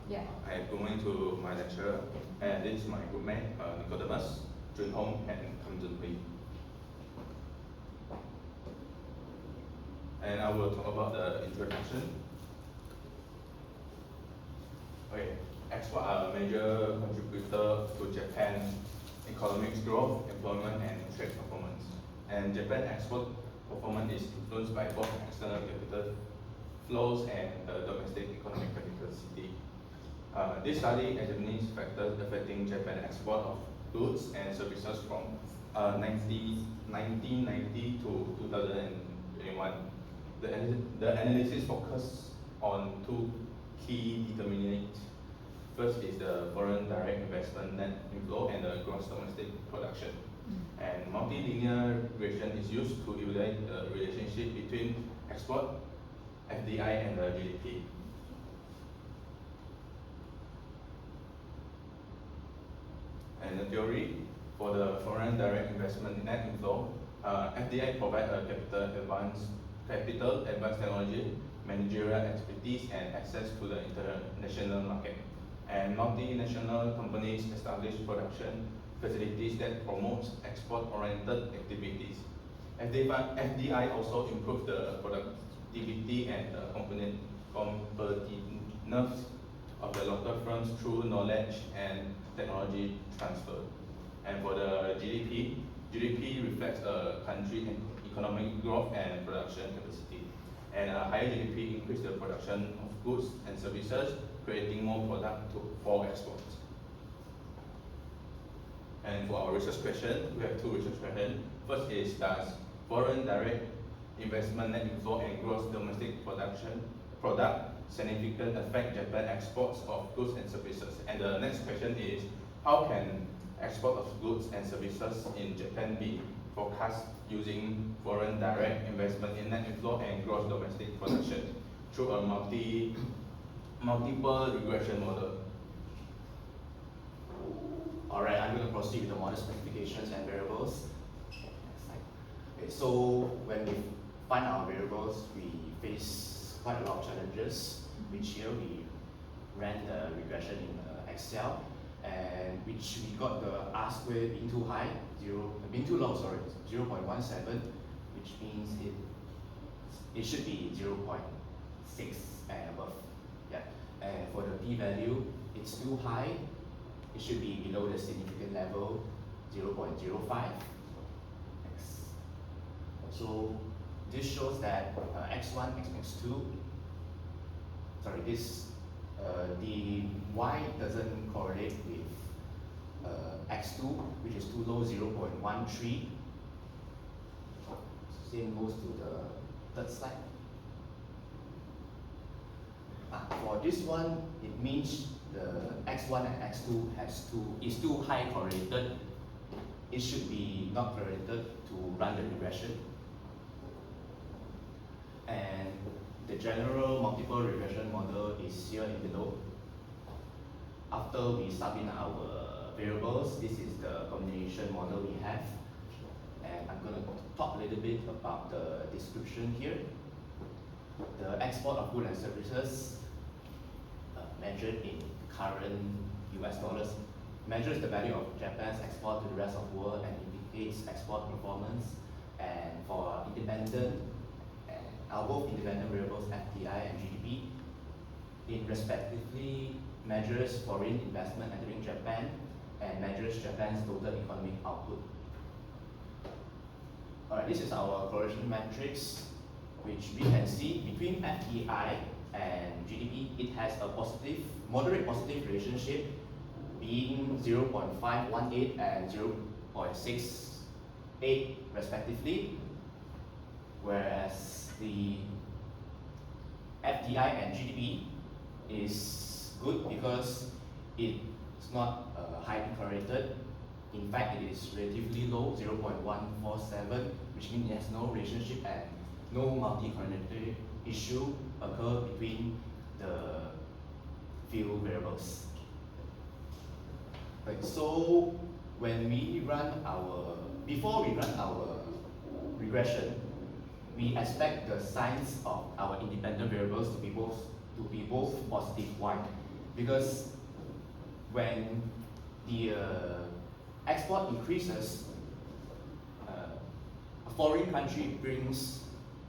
Yeah. I am going to my lecture, and this is my good mate, Nicodemus, Jun Hong, and Kam Jun Hui. And I will talk about the introduction. Okay, export are a major contributor to Japan's economic growth, employment, and trade performance. And Japan export performance is influenced by both external capital flows and domestic economic capacity. This study examines factors affecting Japan export of goods and services from 1990 to 2021. The analysis focuses on two key determinants. First is the foreign direct investment net inflow and the gross domestic production. And multilinear regression is used to evaluate the relationship between export, FDI, and the GDP. And the theory for the foreign direct investment net inflow, FDI provide a capital, advanced technology, managerial expertise, and access to the international market. And multinational companies establish production facilities that promote export-oriented activities. FDI also improves the productivity and the competitiveness of the local firms through knowledge and technology transfer. And for the GDP reflects a country's economic growth and production capacity. And a higher GDP increases the production of goods and services, creating more product for export. And for our research question, we have two research questions. First is, does foreign direct investment net inflow and gross domestic product significantly affect Japan exports of goods and services? And the next question is, how can export of goods and services in Japan be forecast using foreign direct investment in net inflow and gross domestic production through a multiple regression model? Alright, I'm going to proceed with the model specifications and variables. Okay, so when we find our variables, we face quite a lot of challenges, which here we ran the regression in Excel, and which we got the R squared being too high, being too low, sorry, 0.17, which means it should be 0.6 and above. Yeah. And for the p-value, it's too high. It should be below the significant level, 0.05. So this shows that x1, x2, sorry, the y doesn't correlate with x2, which is too low, 0.13. Same goes to the third slide. For this one, it means the x1 and x2 is too high correlated. It should be not correlated to run the regression. And the general multiple regression model is here in below. After we sub in our variables, this is the combination model we have. And I'm going to talk a little bit about the description here. The export of goods and services measured in current US dollars measures the value of Japan's export to the rest of the world and indicates export performance. And for both independent variables FDI and GDP, it respectively measures foreign investment entering Japan and measures Japan's total economic output. Alright, this is our correlation matrix, which we can see between FDI and GDP, it has a moderate positive relationship being 0.518 and 0.68 respectively, whereas the FDI and GDP is good because it's not highly correlated. In fact, it is relatively low, 0.147, which means it has no relationship and no multi-correlated issue occur between the few variables. Right, so before we run our regression, we expect the signs of our independent variables to be both positive y, because when the export increases, a foreign country brings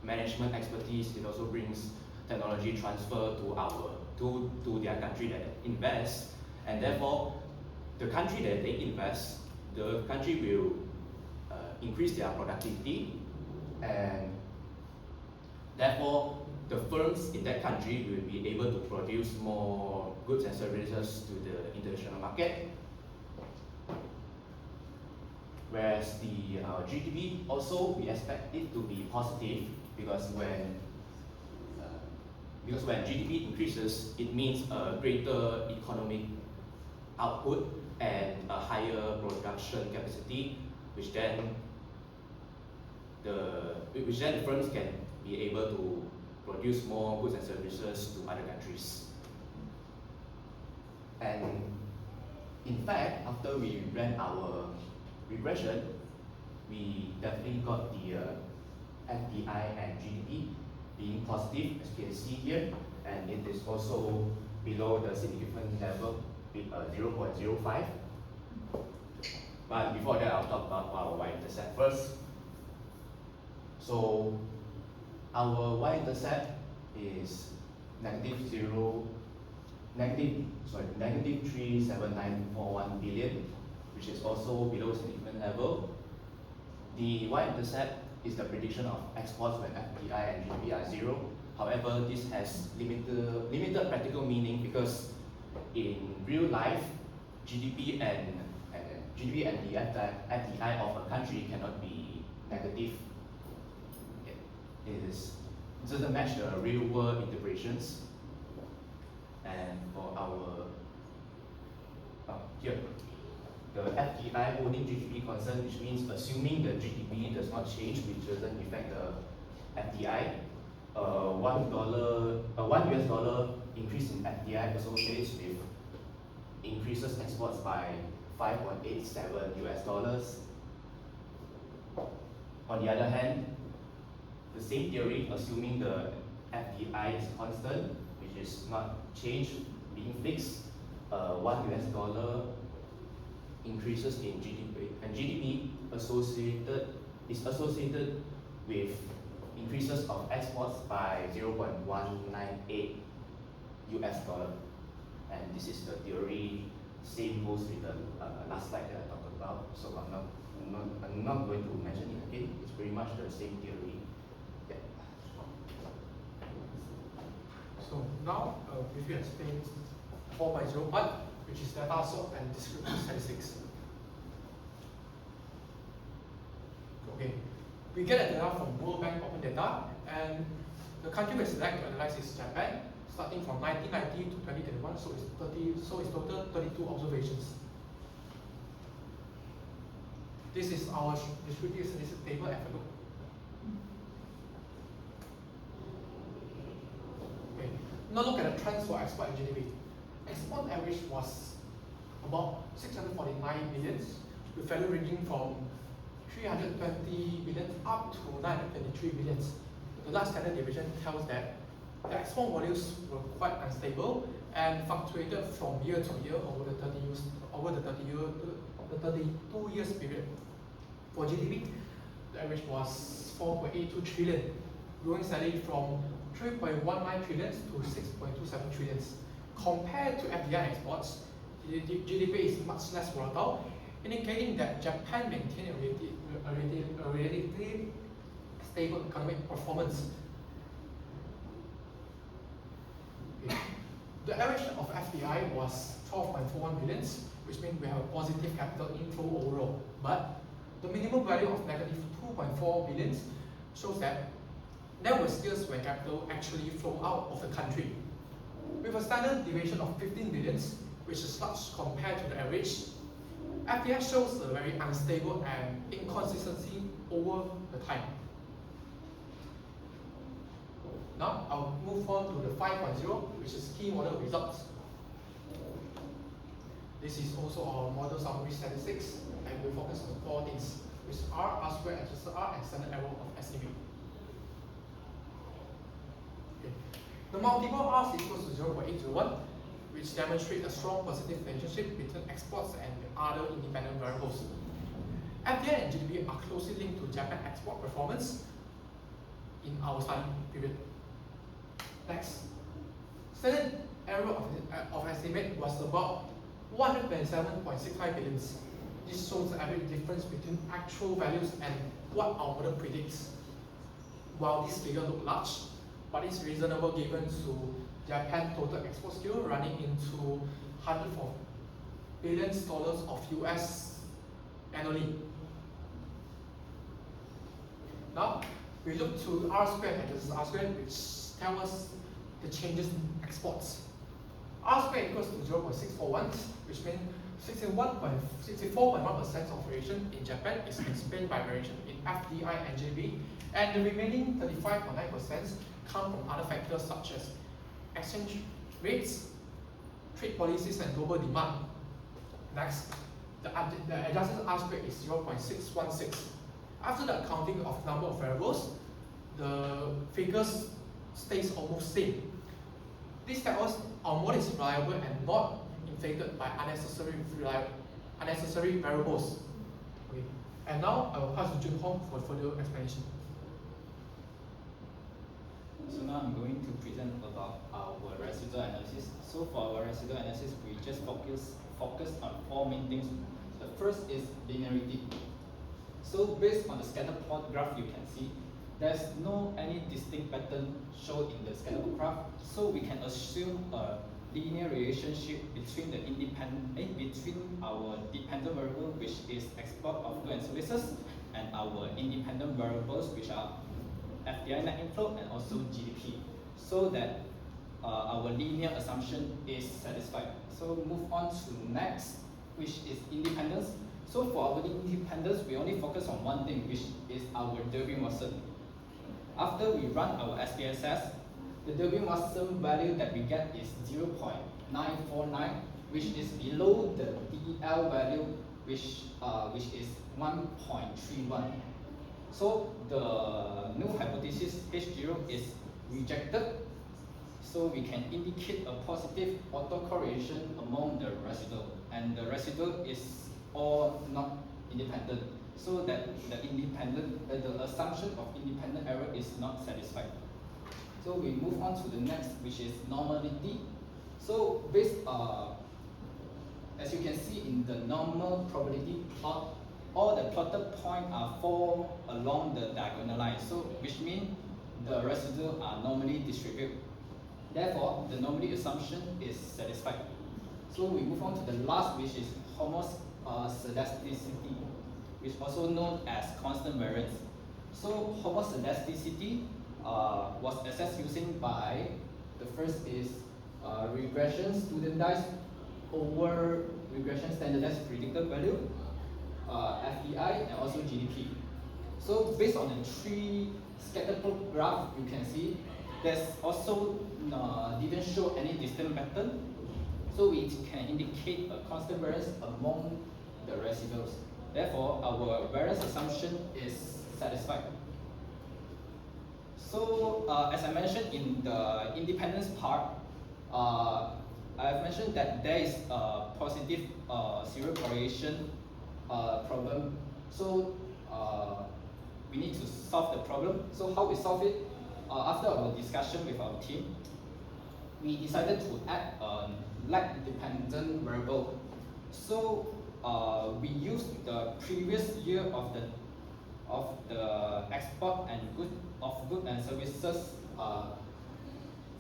management expertise, it also brings technology transfer to their country that invests, and therefore the country that they invest, the country will increase their productivity, and therefore the firms in that country will be able to produce more goods and services to the international market. Whereas the GDP also, we expect it to be positive because when GDP increases, it means a greater economic output and a higher production capacity, which then the firms can be able to produce more goods and services to other countries. And in fact, after we ran our regression, we definitely got the FDI and GDP being positive, as you can see here, and it is also below the significant level, 0.05. But before that, I'll talk about our y-intercept first. So our y-intercept is negative 37941 billion, which is also below significant level. The y-intercept is the prediction of exports when FDI and GDP are zero. However, this has limited practical meaning because in real life, GDP and the FDI of a country cannot be negative. It doesn't match the real world integrations. And for our here, the FDI owning GDP concern, which means assuming the GDP does not change, which doesn't affect the FDI, $1 US increase in FDI associates with increases exports by 5.87 US dollars. On the other hand, the same theory, assuming the FDI is constant, which is not changed, being fixed, $1 US increases in GDP, and GDP is associated with increases of exports by 0.198 US dollar. And this is the theory, same goes with the last slide that I talked about, so I'm not going to mention it again. It's pretty much the same theory. Yeah. So now we will explain 4.01, which is data sort and descriptive statistics. Okay, we get the data from World Bank Open Data, and the country we select to analyze is Japan, starting from 1990 to 2021. So it's total 32 observations. This is our descriptive statistics table. Have a look. Okay, now look at the trends for export and GDP. Export average was about 649 billion, with value ranging from 320 billion up to 923 billion. The last standard deviation tells that the export volumes were quite unstable and fluctuated from year to year over the 32 years period. For GDP, the average was 4.82 trillion, growing steadily from 3.19 trillion to 6.27 trillion. Compared to FDI exports, the GDP is much less volatile, indicating that Japan maintained a relatively stable economic performance. Okay. The average of FDI was 12.41 billion, which means we have a positive capital inflow overall. But the minimum value of negative 2.4 billion shows that there were years when capital actually flowed out of the country. With a standard deviation of 15 billion, which is large compared to the average, FDI shows a very unstable and inconsistency over the time. Now I'll move on to the 5.0, which is key model results. This is also our model summary statistics, and we focus on 4 things, which are R-squared, adjusted R, and standard error of estimate. Okay. The multiple R is equals to 0.801, which demonstrate a strong positive relationship between exports and other independent variables. FDI and GDP are closely linked to Japan export performance in our study period. Next, standard error of estimate was about 127.65 billion. This shows the average difference between actual values and what our model predicts. While this figure looks large, but it's reasonable given to Japan total export scale running into hundreds of billions dollars of US annually. Now, we look to R squared and this is R squared, which tell us the changes in exports. R squared equals to 0.641, which means 64.1% of variation in Japan is explained by variation in FDI and GDP, and the remaining 35.9% come from other factors such as exchange rates, trade policies, and global demand. Next, the adjusted R squared is 0.616. After the accounting of number of variables, the figures stays almost same. This tells us our model is reliable and not inflated by unnecessary variables. Okay. And now I will pass to Jun Hong for further explanation. So now I'm going to present about our residual analysis. So for our residual analysis, we just focus on four main things. The first is linearity. So based on the scatter plot graph, you can see there's no any distinct pattern shown in the scatter plot graph. So we can assume a linear relationship between our dependent variable, which is export of goods and services, and our independent variables, which are FDI net inflow and also GDP, so that our linear assumption is satisfied. So move on to next, which is independence. So for our independence, we only focus on one thing, which is our Durbin-Watson. After we run our SPSS, the Durbin-Watson value that we get is 0.949, which is below the DL value, which is 1.31. So the new hypothesis H0 is rejected. So we can indicate a positive autocorrelation among the residual, and the residual is all not independent. So that the assumption of independent error is not satisfied. So we move on to the next, which is normality. So based as you can see in the normal probability plot, all the plotted points are fall along the diagonal line. So which means the residual are normally distributed. Therefore, the normality assumption is satisfied. So we move on to the last, which is homoscedasticity, which is also known as constant variance. So homoscedasticity was assessed using by, the first is regression standardized over regression standardized predicted value, FDI, and also GDP. So based on the three scatter plot graph, you can see there's also didn't show any distinct pattern. So we can indicate a constant variance among the residuals. Therefore, our variance assumption is satisfied. So as I mentioned in the independence part, I've mentioned that there is a positive zero correlation problem. So we need to solve the problem. So how we solve it? After our discussion with our team, we decided to add a lag-dependent variable. So we used the previous year of the export and goods and services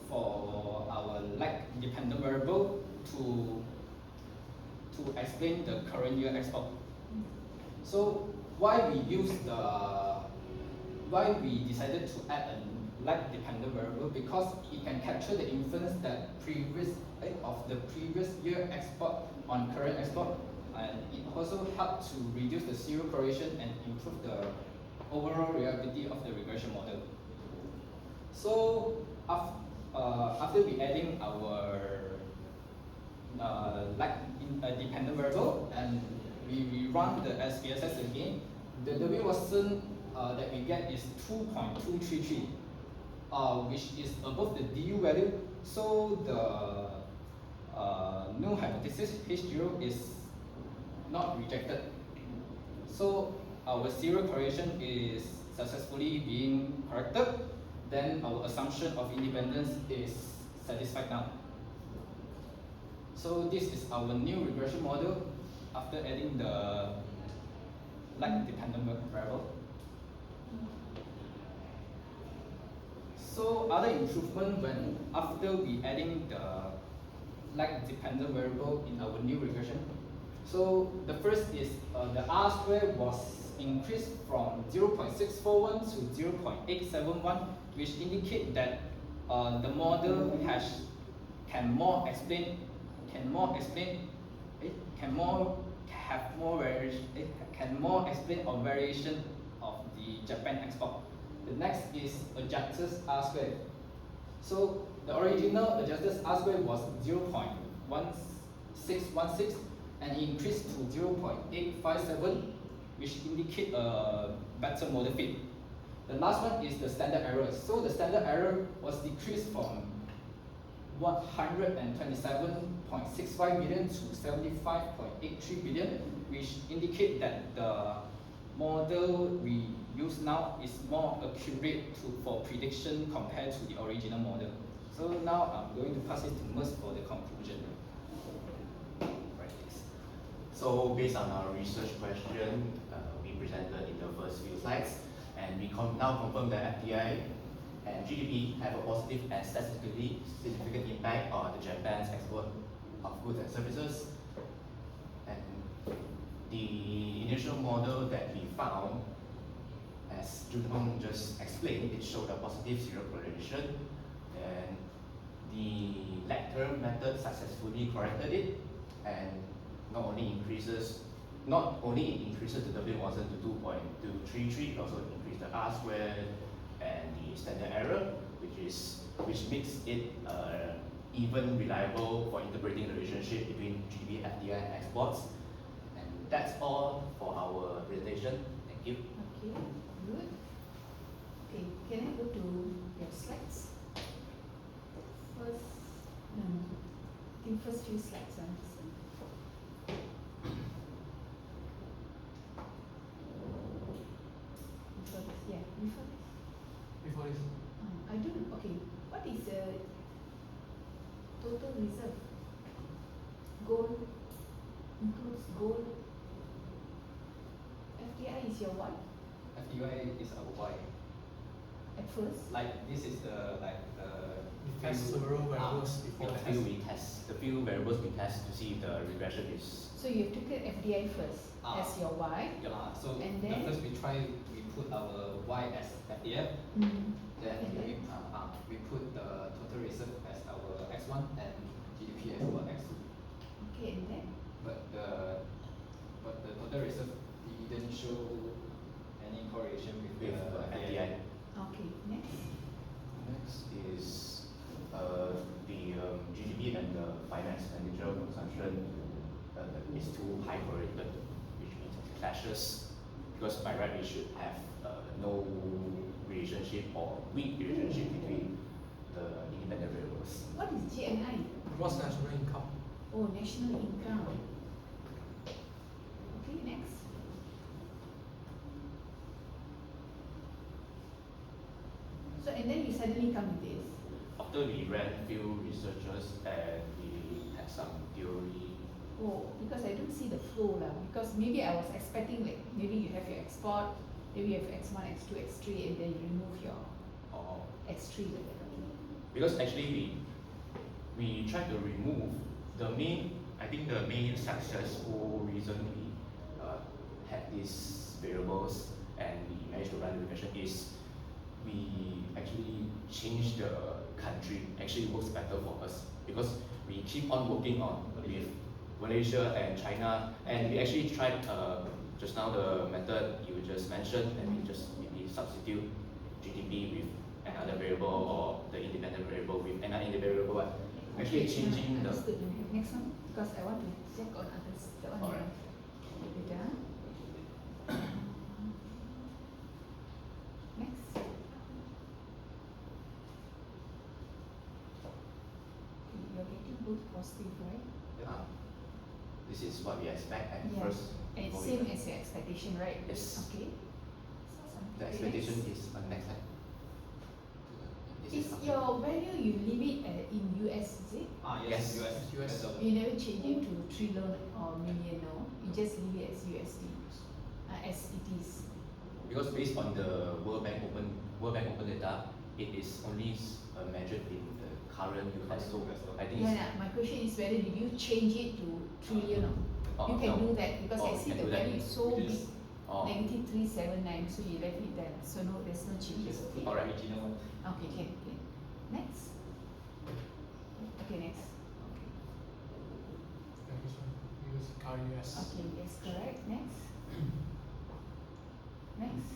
for our lag-dependent variable to explain the current year export. So why we decided to add a lag-dependent variable? Because it can capture the influence that of the previous year export on current export, and it also helped to reduce the zero correlation and improve the overall reliability of the regression model. So after we adding our lag-dependent variable and we run the SPSS again, the Durbin-Watson that we get is 2.233, which is above the DU value. So this H0 is not rejected. So our zero correlation is successfully being corrected, then our assumption of independence is satisfied now. So this is our new regression model after adding the lag dependent variable. So other improvement when after we adding the lag dependent variable in our new regression. So the first is the R square was increased from 0.641 to 0.871, which indicate that the model can more explain on variation of the Japan export. The next is adjusted R square. So the original adjusted R square was 0.1616 and increased to 0.857, which indicate a better model fit. The last one is the standard error. So the standard error was decreased from 127.65 billion to 75.83 billion, which indicate that the model we use now is more accurate for prediction compared to the original model. So now I'm going to pass it to Mus for the conclusion. Right. So based on our research question we presented in the first few slides, and we now confirm that FDI and GDP have a positive and statistically significant impact on the Japan's export of goods and services. And the initial model that we found, as Jun Hong just explained, it showed a positive zero correlation, and the lag term method successfully corrected it, and not only it increases the W1 to 2.233, it also increased the R squared and the standard error, which makes it even reliable for interpreting the relationship between GDP, FDI, and exports. And that's all for our presentation. Thank you. Okay, good. Okay, can I go to your slides? First, I think first few slides are missing. Before this, yeah, before this. Before this, I don't, okay, what is total reserve? Gold, includes gold. FDI is your what FDI is our Y. at first? Like this is the we test several variables before The test. few variables we test to see if the regression is. So you have to get FDI first Ah. as your Y. So And the then? first we put our Y as FDF, Mm. then And then? we put the total reserve as our X1 and GDP as our X2. Okay, and then? But the total reserve didn't show any correlation with With the FDI. Okay, next. Next is the GDP and the final expenditure consumption is too high correlated, which means it clashes, because by right we should have no relationship or weak relationship between the independent variables. What is GNI? Gross national income. Oh, national income. Okay, next. So, and then you suddenly come with this. After we ran few researchers and we had some theory. Oh, because I don't see the flow lah. Because maybe I was expecting like maybe you have your export, maybe you have X1, X2, X3, and then you remove your Or X3 like that. because actually we tried to remove the main. I think the main successful reason we had these variables and we managed to run the regression is we actually changed the country. Actually works better for us because we keep on working on with Malaysia and China, and we actually tried just now the method you just mentioned, and we just maybe substitute GDP with another variable or the independent variable with another independent variable. But actually Okay, changing the. understood. Next one, because I want to check on others. That one. Alright. Wait, Next. Okay, you're getting both positive, right? Ah, This is what we expect at Yeah. first. And it's before we same went. as your expectation, right? Yes. Okay. The Okay, expectation next. is next slide. This Is after- your value you leave it in US, is it? Yes, Yes. US. US. You never change it to trillion or million, no? You just leave it as USD, as it is. Because based on the World Bank open data, it is only measured in the current US. So I think Yeah, it's, yeah, my question is whether did you change it to trillion or? You can no. do that because I Oh, see can the do that. value is so Which big, is- negative 379, so you left it there. So no, there's no changes. Okay. Alright. Original one. Okay, can. Next. Okay, next. Yeah, this one. Use current US. Okay, yes, correct. Next. Next.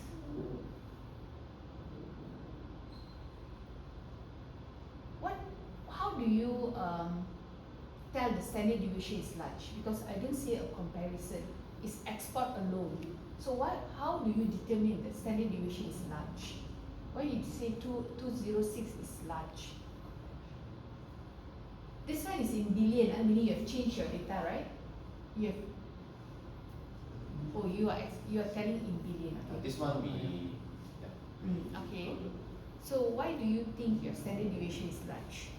What? How do you tell the standard deviation is large? Because I don't see a comparison. It's export alone. So what? How do you determine that standard deviation is large? Why you say 206 is large? This one is in billion. I mean, you have changed your data, right? You have. Oh, you are telling in billion. Okay. this one we yeah. Okay. So why do you think your standard deviation is large?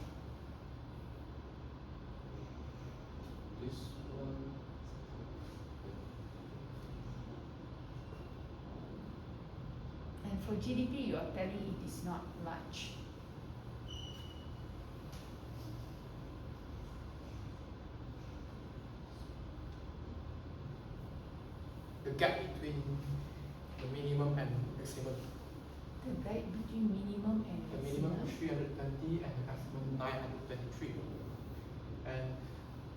This one. And for GDP, you are telling it is not large. The gap between the minimum and maximum. The gap between minimum and The minimum maximum. is 320 and the maximum 923. And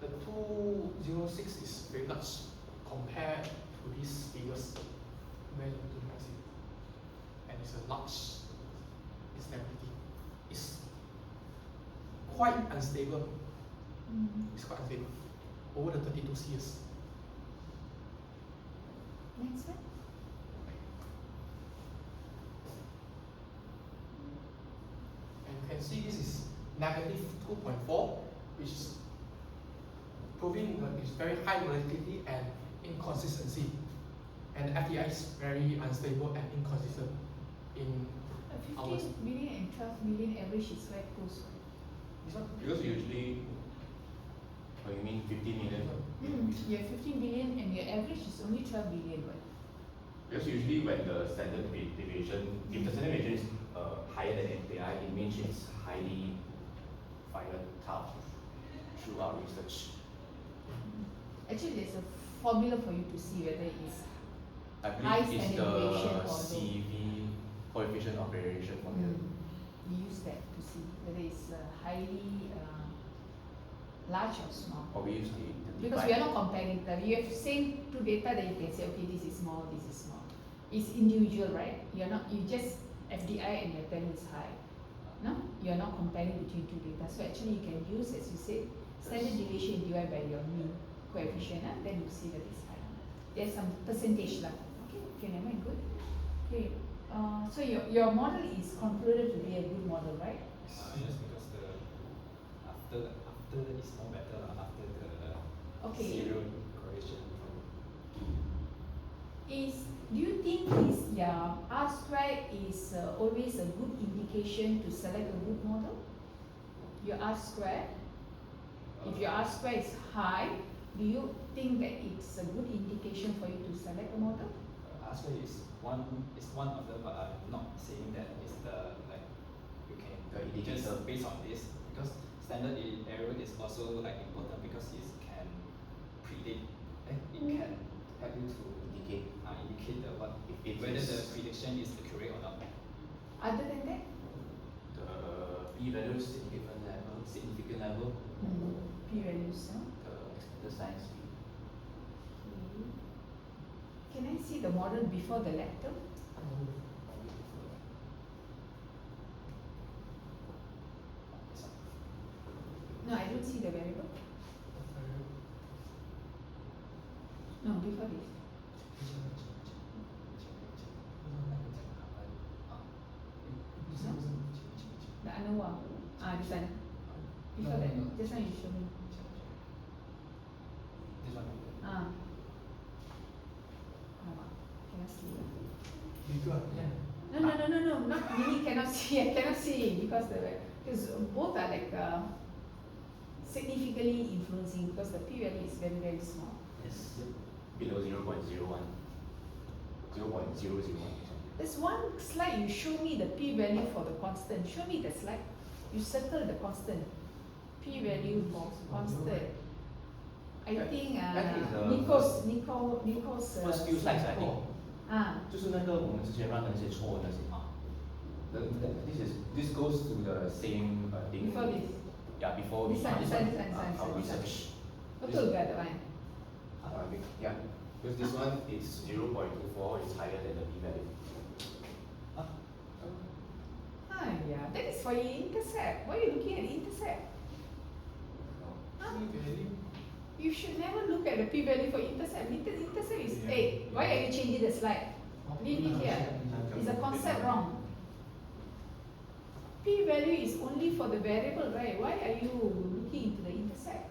the 206 is very large compared to these figures measured to the maximum. And it's a large instability. It's quite unstable. It's quite unstable over the 32 years. Next one. And you can see this is negative 2.4, which is proving that it's very high volatility and inconsistency. And FDI is very unstable and inconsistent in 15 million and 12 million average is very close. this one. Because usually, oh, you mean 50 million? You have 15 billion and your average is only 12 billion, right? Because usually when the standard deviation, if the standard deviation is higher than MPI, it means it's highly volatile through our research. Actually, there's a formula for you to see whether it is. I High believe it's standard deviation or the low. CV, coefficient of variation formula. We use that to see whether it's highly large or small. Or we use the Because we are not comparing that. You have same two data that you can say, okay, this is small, this is small. It's individual, right? You're not, you just FDI and your value is high. No? You're not comparing between two data. So actually you can use, as you said, standard deviation divided by your mean coefficient, then you see that it's high. There's some percentage lah. Okay, never mind, good. Okay, so your model is concluded to be a good model, right? Just because after it's more better after the Okay. zero correlation from Do you think R squared is always a good indication to select a good model? Your R squared, if your R squared is high, do you think that it's a good indication for you to select a model? Actually, is one of them, but I'm not saying that it's the like you can The just indicator. based on this because standard error is also like important because it can predict, it can help you to indicate the what If it whether is- the prediction is accurate or not. Other than that? The p-value significant level, P-values, huh? the expected science p. Can I see the model before the letter? No, I don't see the variable. No, before this. The ANOVA. This one. Before that, just now you show me. This one. Ah. Cannot see. Bigger, yeah. No, not really cannot see. I cannot see because both are like significantly influencing because the p value is very very small. Yes. Below 0.01. 0.001. There's one slide you show me the p value for the constant. Show me the slide. You circle the constant. P value for constant. I think That is the Nico's first few slides, I think. 啊。就是那个我们之前让的那些错的那些啊。This goes to the same thing. Before this. Yeah, before This one, our research. Betul ke that one? Yeah, because this one is 0.24, it's higher than the p value. Yeah, that is for your intercept. Why are you looking at the intercept? Huh? You should never look at the p value for intercept. Intercept is 8. Why are you changing the slide? Leave it here. Is the concept wrong? P value is only for the variable, right? Why are you looking into the intercept?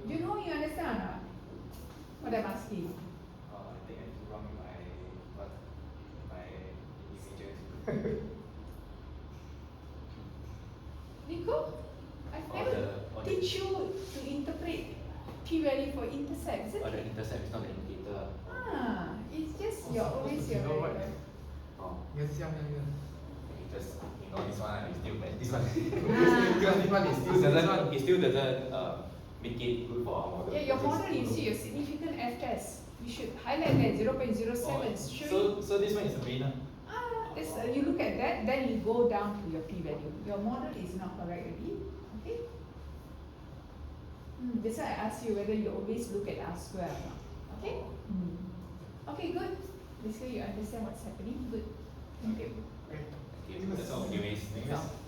You know, you understand or not? What I'm asking. I think I do wrong in my images. Nico, I've never teach you to interpret p value for intercept, isn't The it? intercept is not the indicator. It's just your always your variable. Oh, 也是这样那个。 just ignore this one. I still this one. Because this one is still this one. It still doesn't make it good for our model. Yeah, your model, you see your significant F test. You should highlight that 0.07. So this one is a winner. You look at that, then you go down to your p value. Your model is not correct already. Okay? That's why I asked you whether you always look at R square or not. Okay? Okay, good. Basically, you understand what's happening. Good. Thank you. Okay. Okay, that's all. Anyways, That's all.